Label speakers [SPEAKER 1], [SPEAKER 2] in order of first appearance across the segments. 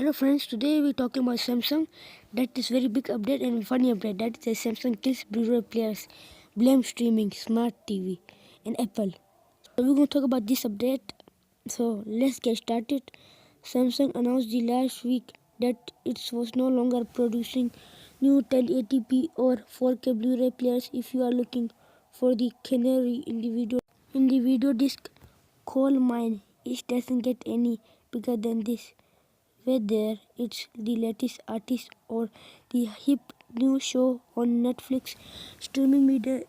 [SPEAKER 1] Hello friends, today we're talking about Samsung. That is very big update and funny update. That is Samsung kills Blu-ray players, blame streaming, smart TV, and Apple. So we're going to talk about this update. So let's get started. Samsung announced the last week that it was no longer producing new 1080p or 4K Blu-ray players. If you are looking for the canary in the video disc coal mine, it doesn't get any bigger than this. Whether it's the latest artist or the hip new show on Netflix, streaming media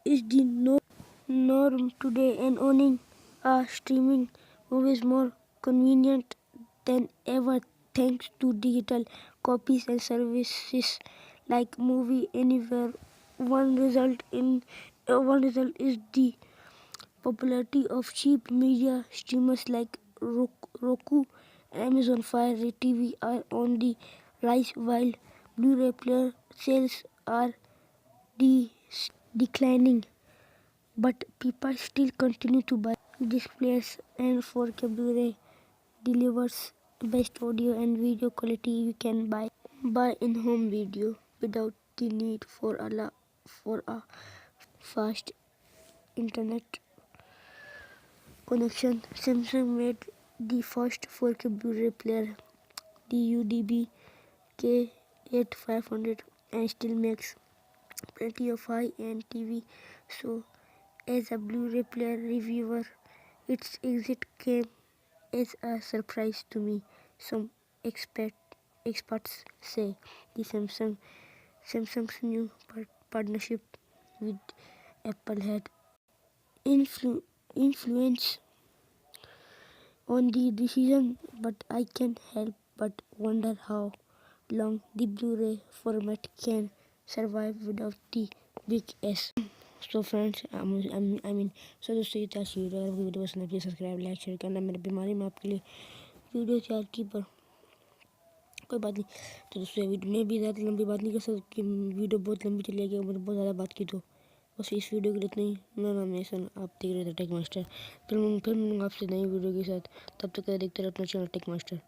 [SPEAKER 1] is the norm today, and owning a streaming movie is more convenient than ever thanks to digital copies and services like Movie Anywhere. One result is the popularity of cheap media streamers like Roku, Amazon Fire TV are on the rise while Blu-ray player sales are declining. But people still continue to buy these players, and 4K Blu-ray delivers best audio and video quality you can buy in home video without the need for a fast internet connection. Samsung made the first 4K Blu-ray player, the UDB K8500, and still makes plenty of high-end TV. So, as a Blu-ray player reviewer, its exit came as a surprise to me. Some experts say the Samsung's new partnership with Apple had influence on the decision, but I can't help but wonder how long the Blu-ray format can survive without the big S. So friends, so दोस्तों ये था video. अगर आपको video पसंद है please subscribe like share करना। मेरी बीमारी में आपके लिए वीडियो तैयार की, पर कोई बात नहीं। तो दोस्तों मैं भी ज़्यादा लंबी बात नहीं कर सकता कि वीडियो बहुत लंबी चलेगी, मैंने बहुत ज़्यादा बात की। तो बस इस वीडियो के लिए इतना ही। मेरा नाम है सन, आप देख रहे थे टेक मास्टर। फिर मिलूँगा आपसे नई वीडियो के साथ। तब तक देखते रहो अपना चैनल टेक मास्टर।